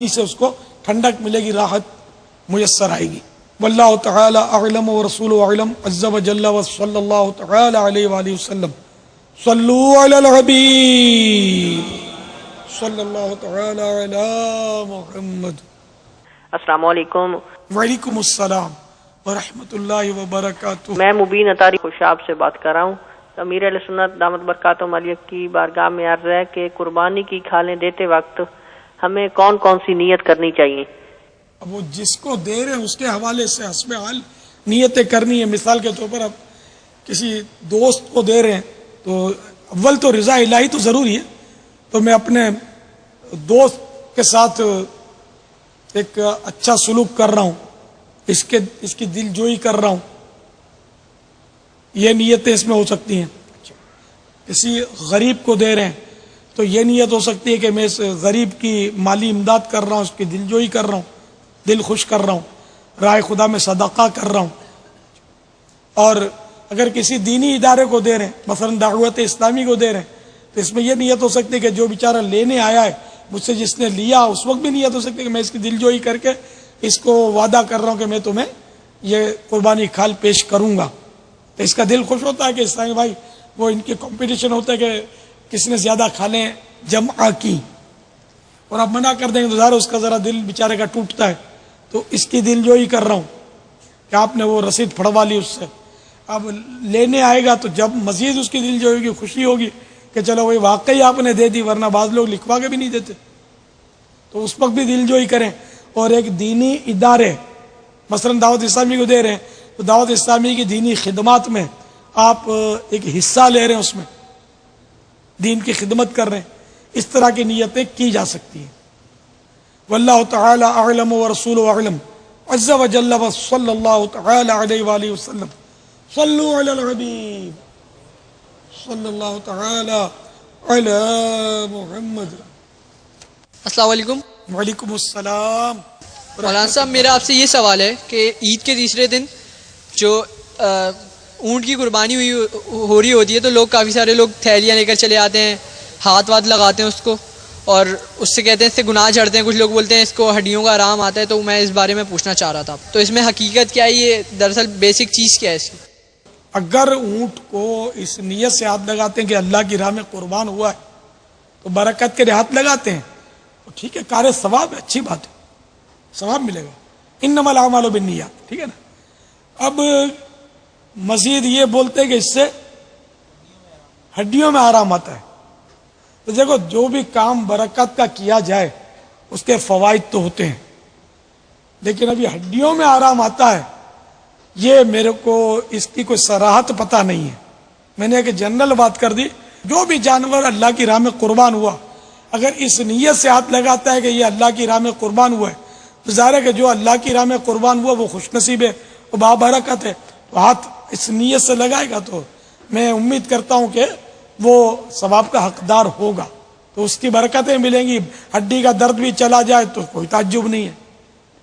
سے اس کو ٹھنڈک ملے گی، راحت میسر آئے گی۔ واللہ تعالی اعلم ورسول اعلم عز وجل وصلی اللہ تعالی علیہ وآلہ وسلم۔ صلو علی الحبیب صلی اللہ تعالی علی محمد۔ السلام علیکم۔ وعلیکم السلام ورحمۃ اللہ وبرکاتہ۔ میں مبین اطاری خوشاب سے بات کر رہا ہوں۔ امیر اہل سنت دامت برکاتہم علیہ کی بارگاہ میں عرض ہے کہ قربانی کی کھالیں دیتے وقت ہمیں کون کون سی نیت کرنی چاہیے؟ اب وہ جس کو دے رہے ہیں اس کے حوالے سے حسب حال نیتیں کرنی ہے۔ مثال کے طور پر اب کسی دوست کو دے رہے ہیں تو اول تو رضا الہی تو ضروری ہے، تو میں اپنے دوست کے ساتھ ایک اچھا سلوک کر رہا ہوں، اس کی دل جوئی کر رہا ہوں، یہ نیتیں اس میں ہو سکتی ہیں۔ کسی غریب کو دے رہے ہیں تو یہ نیت ہو سکتی ہے کہ میں اس غریب کی مالی امداد کر رہا ہوں، اس کی دل جوئی کر رہا ہوں، دل خوش کر رہا ہوں، راہ خدا میں صدقہ کر رہا ہوں۔ اور اگر کسی دینی ادارے کو دے رہے ہیں، مثلا دعوت اسلامی کو دے رہے ہیں، تو اس میں یہ نیت ہو سکتی ہے کہ جو بیچارہ لینے آیا ہے مجھ سے جس نے لیا، اس وقت بھی نیت ہو سکتی ہے کہ میں اس کی دل جوئی کر کے اس کو وعدہ کر رہا ہوں کہ میں تمہیں یہ قربانی کھال پیش کروں گا۔ تو اس کا دل خوش ہوتا ہے کہ اسلامی بھائی وہ ان کی کمپٹیشن ہوتا ہے کہ کس نے زیادہ کھالیں جمع کی، اور آپ منع کر دیں گے تو ظاہر اس کا ذرا دل بیچارے کا ٹوٹتا ہے۔ تو اس کی دل جوئی کر رہا ہوں کہ آپ نے وہ رسید پھڑوا لی اس سے۔ اب لینے آئے گا تو جب مزید اس کی دل جوئی ہوگی، خوشی ہوگی کہ چلو وہی واقعی آپ نے دے دی، ورنہ بعض لوگ لکھوا کے بھی نہیں دیتے، تو اس وقت بھی دل جوئی کریں۔ اور ایک دینی ادارے مثلا دعوت اسلامی کو دے رہے ہیں تو دعوت اسلامی کی دینی خدمات میں آپ ایک حصہ لے رہے ہیں، اس میں دین کی خدمت کر رہے ہیں، اس طرح کی نیتیں کی جا سکتی ہیں۔ واللہ تعالی اعلم ورسول اعلم عز وجل وصلی اللہ تعالی علیہ وآلہ وسلم۔ صلو علی الحبیب صلی اللہ تعالی علی محمد۔ السلام علیکم۔ وعلیکم السلام۔ مولانا صاحب میرا آپ سے یہ سوال ہے کہ عید کے تیسرے دن جو اونٹ کی قربانی ہو رہی ہوتی ہے تو کافی سارے لوگ تھیلیاں لے کر چلے آتے ہیں، ہاتھ واتھ لگاتے ہیں اس کو، اور اس سے کہتے ہیں اس سے گناہ جھڑتے ہیں، کچھ لوگ بولتے ہیں اس کو ہڈیوں کا آرام آتا ہے۔ تو میں اس بارے میں پوچھنا چاہ رہا تھا، تو اس میں حقیقت کیا ہے؟ یہ دراصل بیسک چیز کیا ہے اس کی؟ اگر اونٹ کو اس نیت سے ہاتھ لگاتے ہیں کہ اللہ کی راہ میں قربان ہوا ہے تو برکت کے لیے ہاتھ لگاتے ہیں تو ٹھیک ہے، کار ثواب ہے، اچھی بات ہے، ثواب ملے گا۔ انما الاعمال بالنیات، ٹھیک ہے نا۔ اب مزید یہ بولتے ہیں کہ اس سے ہڈیوں میں آرام آتا ہے، تو دیکھو جو بھی کام برکت کا کیا جائے اس کے فوائد تو ہوتے ہیں، لیکن ابھی ہڈیوں میں آرام آتا ہے یہ میرے کو اس کی کوئی صراحت پتہ نہیں ہے۔ میں نے ایک جنرل بات کر دی، جو بھی جانور اللہ کی راہ میں قربان ہوا اگر اس نیت سے ہاتھ لگاتا ہے کہ یہ اللہ کی راہ میں قربان ہوا ہے تو ظاہر ہے کہ جو اللہ کی راہ میں قربان ہوا وہ خوش نصیب ہے، وہ بابرکت ہے، تو ہاتھ اس نیت سے لگائے گا تو میں امید کرتا ہوں کہ وہ ثواب کا حقدار ہوگا، تو اس کی برکتیں ملیں گی۔ ہڈی کا درد بھی چلا جائے تو کوئی تعجب نہیں ہے،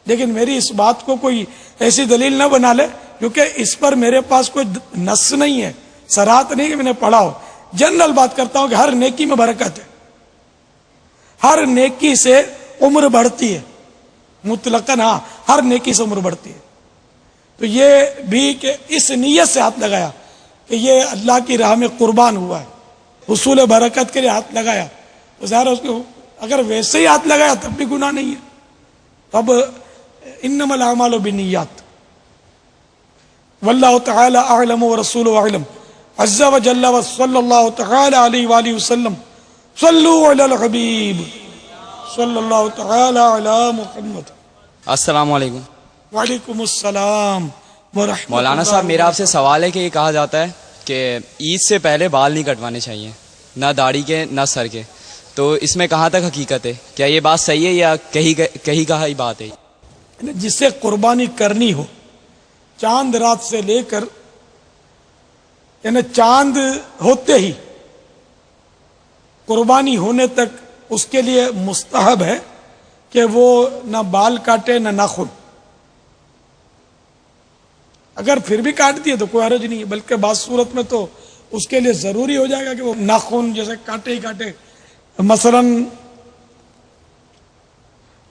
لیکن میری اس بات کو کوئی ایسی دلیل نہ بنا لے کیونکہ اس پر میرے پاس کوئی نص نہیں ہے، صراحت نہیں کہ میں نے پڑھا ہو۔ جنرل بات کرتا ہوں کہ ہر نیکی میں برکت ہے، ہر نیکی سے عمر بڑھتی ہے، مطلقاً ہاں ہر نیکی سے عمر بڑھتی ہے۔ تو یہ بھی کہ اس نیت سے ہاتھ لگایا کہ یہ اللہ کی راہ میں قربان ہوا ہے، حصول برکت کے لیے ہاتھ لگایا، تو ظاہر اس کو اگر ویسے ہی ہاتھ لگایا تب بھی گناہ نہیں ہے۔ اب انما الاعمال بالنیات واللہ تعالی اعلم ورسول اعلم عز وجل وصلی اللہ تعالی علیہ وآلہ وسلم۔ صلو علی الحبیب صلی اللہ تعالی علی محمد۔ السلام علیکم۔ وعلیکم السلام ورحمۃ۔ مولانا صاحب میرا آپ سے سوال ہے کہ یہ کہا جاتا ہے کہ عید سے پہلے بال نہیں کٹوانے چاہیے، نہ داڑھی کے نہ سر کے، تو اس میں کہاں تک حقیقت ہے؟ کیا یہ بات صحیح ہے یا کہیں کہا ہی بات ہے؟ جسے قربانی کرنی ہو چاند رات سے لے کر یعنی چاند ہوتے ہی قربانی ہونے تک اس کے لیے مستحب ہے کہ وہ نہ بال کاٹے نہ ناخن۔ اگر پھر بھی کاٹ دیے تو کوئی حرج نہیں ہے، بلکہ بعض صورت میں تو اس کے لیے ضروری ہو جائے گا کہ وہ ناخن جیسے کاٹے ہی کاٹے۔ مثلا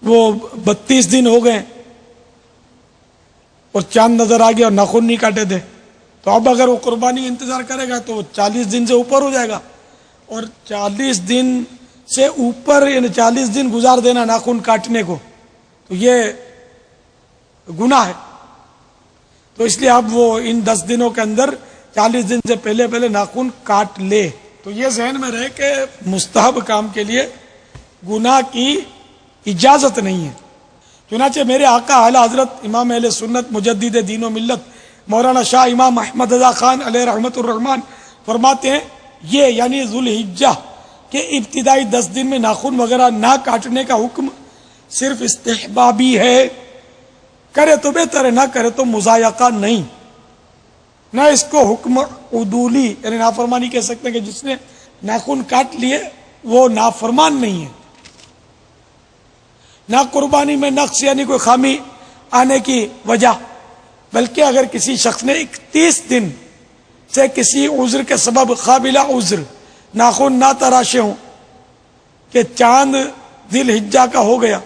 وہ 32 دن ہو گئے اور چاند نظر آ گیا اور ناخن نہیں کاٹے تھے، تو اب اگر وہ قربانی انتظار کرے گا تو وہ 40 دن سے اوپر ہو جائے گا، اور 40 دن سے اوپر یعنی 40 دن گزار دینا ناخن کاٹنے کو تو یہ گناہ ہے. تو اس لیے اب وہ ان 10 دنوں کے اندر 40 دن سے پہلے ناخن کاٹ لے. تو یہ ذہن میں رہے کہ مستحب کام کے لیے گناہ کی اجازت نہیں ہے. چنانچہ میرے آقا اعلی حضرت امام اہل سنت مجدد دین و ملت مولانا شاہ امام احمد رضا خان علیہ رحمت الرحمن فرماتے ہیں یہ یعنی ذوالحجہ کے ابتدائی 10 دن میں ناخن وغیرہ نہ کاٹنے کا حکم صرف استحبابی ہے، کرے تو بہتر ہے، نہ کرے تو مضایقہ نہیں. نہ اس کو حکم عدولی یعنی نافرمانی کہہ سکتے ہیں کہ جس نے ناخن کاٹ لیے وہ نافرمان نہیں ہے. نہ قربانی میں نقص یعنی کوئی خامی آنے کی وجہ، بلکہ اگر کسی شخص نے 31 دن سے کسی عذر کے سبب قابل عذر ناخن نہ تراشے ہوں کہ چاند ذی الحجہ کا ہو گیا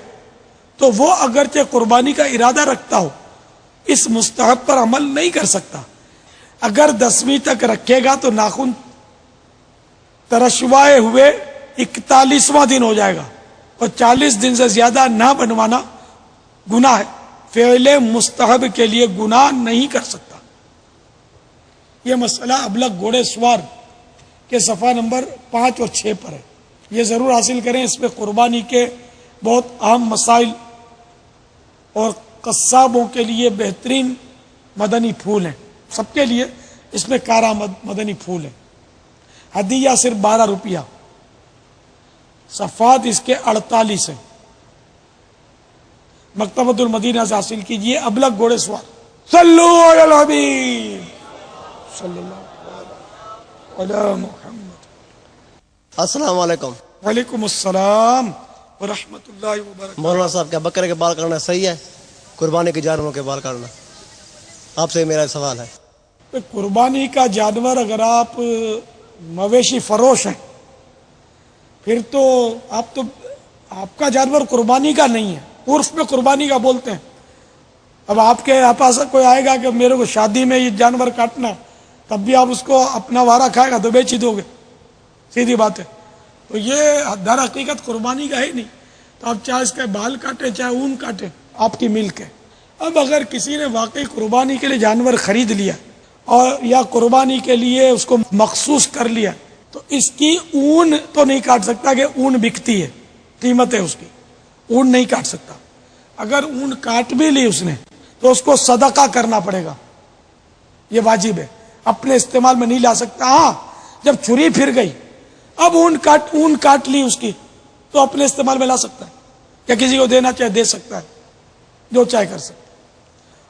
تو وہ اگرچہ قربانی کا ارادہ رکھتا ہو اس مستحب پر عمل نہیں کر سکتا. اگر 10ویں تک رکھے گا تو ناخن ترشوائے ہوئے 41واں دن ہو جائے گا اور 40 دن سے زیادہ نہ بنوانا گناہ ہے. فعل مستحب کے لیے گناہ نہیں کر سکتا. یہ مسئلہ ابلغ گھوڑے سوار کے صفحہ نمبر 5 اور 6 پر ہے. یہ ضرور حاصل کریں. اس میں قربانی کے بہت اہم مسائل اور قصابوں کے لیے بہترین مدنی پھول ہیں. سب کے لیے اس میں کارآمد مدنی پھول ہیں. ہدیہ صرف 12 روپیہ. صفحات اس کے 48 ہیں. مکتبۃ المدینہ سے حاصل کیجئے. ابلغ گھوڑے سوار. صلو علی الحبیب صلی اللہ علیہ محمد. السلام علیکم. وعلیکم السلام ورحمۃ اللہ وبرکاتہ. مولانا صاحب کیا بکرے کے بال کرنا صحیح ہے؟ قربانی کے جانوروں کے بال کرنا؟ آپ سے میرا سوال ہے. قربانی کا جانور اگر آپ مویشی فروش ہیں پھر تو آپ کا جانور قربانی کا نہیں ہے. عرف میں قربانی کا بولتے ہیں. اب آپ کے پاس کوئی آئے گا کہ میرے کو شادی میں یہ جانور کاٹنا ہے تب بھی آپ اس کو اپنا وارہ کھائے گا تو بیچ ہی دو گے. سیدھی بات ہے. تو یہ در حقیقت قربانی کا ہے نہیں. تو آپ چاہے اس کے بال کاٹیں چاہے اون کاٹیں آپ کی ملک ہے. اب اگر کسی نے واقعی قربانی کے لیے جانور خرید لیا اور یا قربانی کے لیے اس کو مخصوص کر لیا تو اس کی اون تو نہیں کاٹ سکتا کہ اون بکتی ہے، قیمت ہے اس کی. اون نہیں کاٹ سکتا. اگر اون کاٹ بھی لی اس نے تو اس کو صدقہ کرنا پڑے گا. یہ واجب ہے. اپنے استعمال میں نہیں لا سکتا. ہاں جب چھری پھر گئی اب اون کاٹ لی اس کی تو اپنے استعمال میں لا سکتا ہے یا کسی کو دینا چاہے دے سکتا ہے، جو چاہے کر سکتا ہے.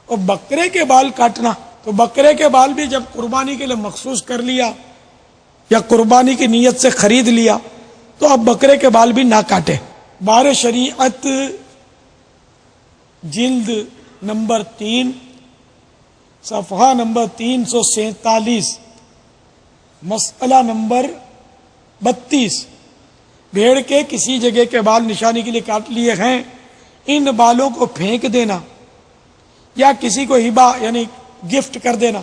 اور بکرے کے بال کاٹنا تو بکرے کے بال بھی جب قربانی کے لیے مخصوص کر لیا یا قربانی کی نیت سے خرید لیا تو اب بکرے کے بال بھی نہ کاٹے. بار شریعت جلد نمبر 3 صفحہ نمبر 347 مسئلہ نمبر 32. بھیڑ کے کسی جگہ کے بال نشانی کے لیے کاٹ لیے ہیں ان بالوں کو پھینک دینا یا کسی کو ہبہ یعنی گفٹ کر دینا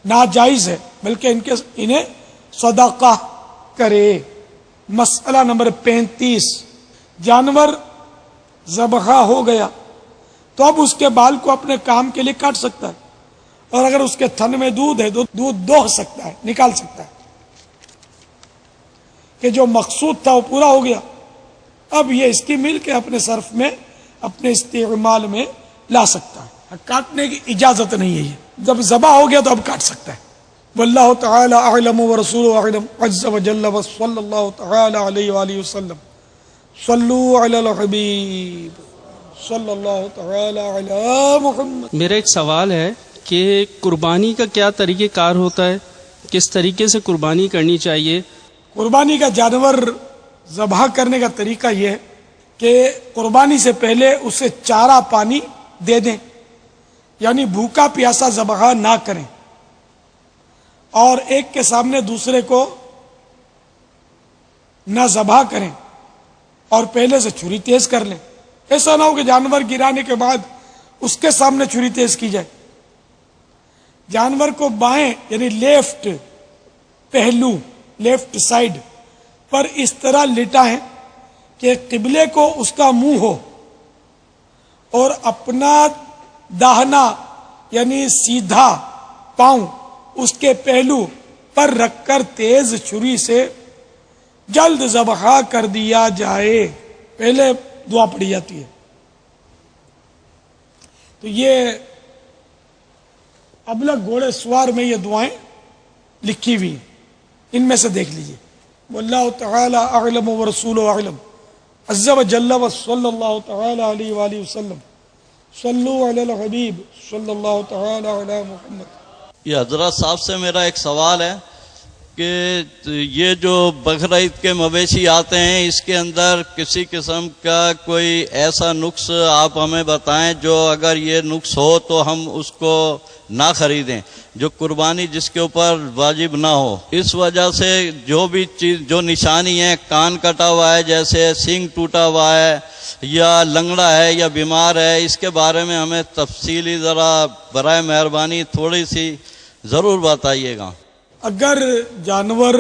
ناجائز ہے بلکہ انہیں صدقہ کرے. مسئلہ نمبر 35. جانور ذبح ہو گیا تو اب اس کے بال کو اپنے کام کے لیے کاٹ سکتا ہے اور اگر اس کے تھن میں دودھ ہے تو دودھ دوہ سکتا ہے، نکال سکتا ہے کہ جو مقصود تھا وہ پورا ہو گیا. اب یہ اس کی ملک ہے، اپنے صرف میں اپنے استعمال میں لا سکتا ہے. کاٹنے کی اجازت نہیں ہے. یہ جب ذبح ہو گیا تو اب کاٹ سکتا ہے. واللہ تعالی اعلم ورسولہ اعلم عز وجل وصلی اللہ تعالی علیہ وآلہ وسلم. صلو علی الحبیب صلی اللہ تعالی علی محمد. میرا ایک سوال ہے کہ قربانی کا کیا طریقہ کار ہوتا ہے؟ کس طریقے سے قربانی کرنی چاہیے؟ قربانی کا جانور ذبح کرنے کا طریقہ یہ ہے کہ قربانی سے پہلے اسے چارہ پانی دے دیں، یعنی بھوکا پیاسا ذبح نہ کریں اور ایک کے سامنے دوسرے کو نہ ذبح کریں اور پہلے سے چھری تیز کر لیں. ایسا نہ ہو کہ جانور گرانے کے بعد اس کے سامنے چھری تیز کی جائے. جانور کو بائیں یعنی لیفٹ پہلو لیفٹ سائڈ پر اس طرح لٹائیں کہ قبلے کو اس کا منہ ہو اور اپنا داہنا یعنی سیدھا پاؤں اس کے پہلو پر رکھ کر تیز چھری سے جلد ذبح کر دیا جائے. پہلے دعا پڑھی جاتی ہے. تو یہ ابلغ گھوڑے سوار میں یہ دعائیں لکھی ہوئی ہیں، ان میں سے دیکھ لیجیے. واللہ تعالی اعلم ورسولہ اعلم عز وجل وصلی اللہ تعالی علیہ وآلہ وسلم. صلو علی الحبیب صلی اللہ تعالی علی محمد. یہ حضرت صاحب سے میرا ایک سوال ہے کہ یہ جو بقرہ عید کے مویشی آتے ہیں اس کے اندر کسی قسم کا کوئی ایسا نقص آپ ہمیں بتائیں جو اگر یہ نقص ہو تو ہم اس کو نہ خریدیں، جو قربانی جس کے اوپر واجب نہ ہو. اس وجہ سے جو بھی چیز جو نشانی ہے، کان کٹا ہوا ہے جیسے، سینگ ٹوٹا ہوا ہے یا لنگڑا ہے یا بیمار ہے، اس کے بارے میں ہمیں تفصیلی ذرا برائے مہربانی تھوڑی سی ضرور بتائیے گا. اگر جانور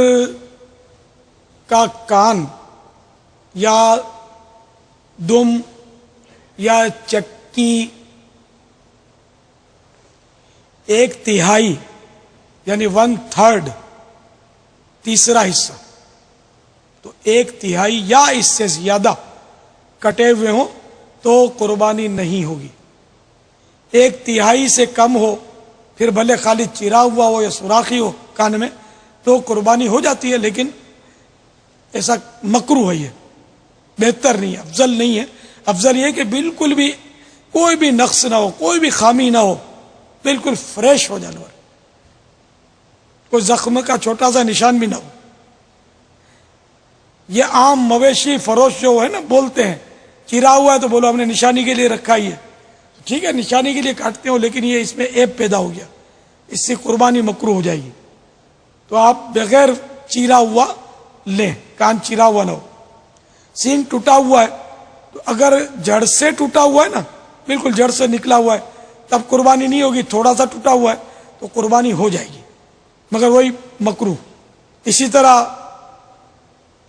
کا کان یا دم یا چکی 1/3 یعنی 1/3 تیسرا حصہ، تو 1/3 یا اس سے زیادہ کٹے ہوئے ہوں تو قربانی نہیں ہوگی. 1/3 سے کم ہو، پھر بھلے خالی چرا ہوا ہو یا سوراخی ہو کان میں، تو قربانی ہو جاتی ہے، لیکن ایسا مکروہ ہے، یہ بہتر نہیں ہے، افضل نہیں ہے. افضل یہ کہ بالکل بھی کوئی بھی نقص نہ ہو، کوئی بھی خامی نہ ہو، بالکل فریش ہو جانور، کوئی زخم کا چھوٹا سا نشان بھی نہ ہو. یہ عام مویشی فروش جو ہے نا بولتے ہیں چرا ہوا ہے تو بولو ہم نے نشانی کے لیے رکھا ہی ہے. ٹھیک ہے، نشانی کے لیے کاٹتے ہو، لیکن یہ اس میں عیب پیدا ہو گیا، اس سے قربانی مکروہ ہو جائے گی. تو آپ بغیر چیرا ہوا لیں، کان چیرا ہوا نہ ہو. سینگ ٹوٹا ہوا ہے تو اگر جڑ سے ٹوٹا ہوا ہے نا، بالکل جڑ سے نکلا ہوا ہے، تب قربانی نہیں ہوگی. تھوڑا سا ٹوٹا ہوا ہے تو قربانی ہو جائے گی، مگر وہی مکروہ. اسی طرح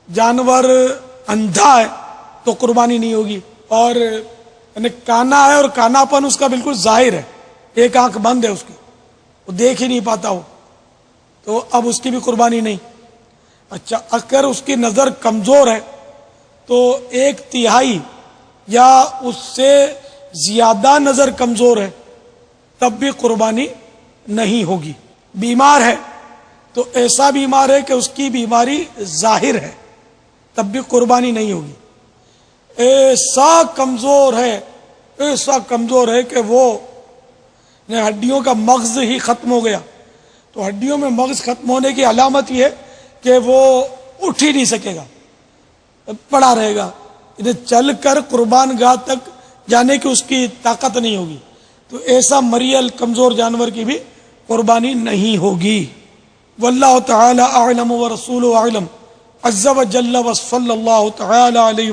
جانور اندھا ہے تو قربانی نہیں ہوگی، اور یعنی کانا ہے اور کانا پن اس کا بالکل ظاہر ہے، ایک آنکھ بند ہے اس کی، وہ دیکھ ہی نہیں پاتا ہو، تو اب اس کی بھی قربانی نہیں. اچھا، اگر اس کی نظر کمزور ہے تو 1/3 یا اس سے زیادہ نظر کمزور ہے تب بھی قربانی نہیں ہوگی. بیمار ہے تو ایسا بیمار ہے کہ اس کی بیماری ظاہر ہے تب بھی قربانی نہیں ہوگی. ایسا کمزور ہے کہ وہ ہڈیوں کا مغز ہی ختم ہو گیا، تو ہڈیوں میں مغز ختم ہونے کی علامت یہ ہے کہ وہ اٹھ ہی نہیں سکے گا، پڑا رہے گا، چل کر قربان گاہ تک جانے کی اس کی طاقت نہیں ہوگی. تو ایسا مریل کمزور جانور کی بھی قربانی نہیں ہوگی. واللہ تعالی اعلم ورسولہ اعلم عز وجل وصلی اللہ تعالی علیہ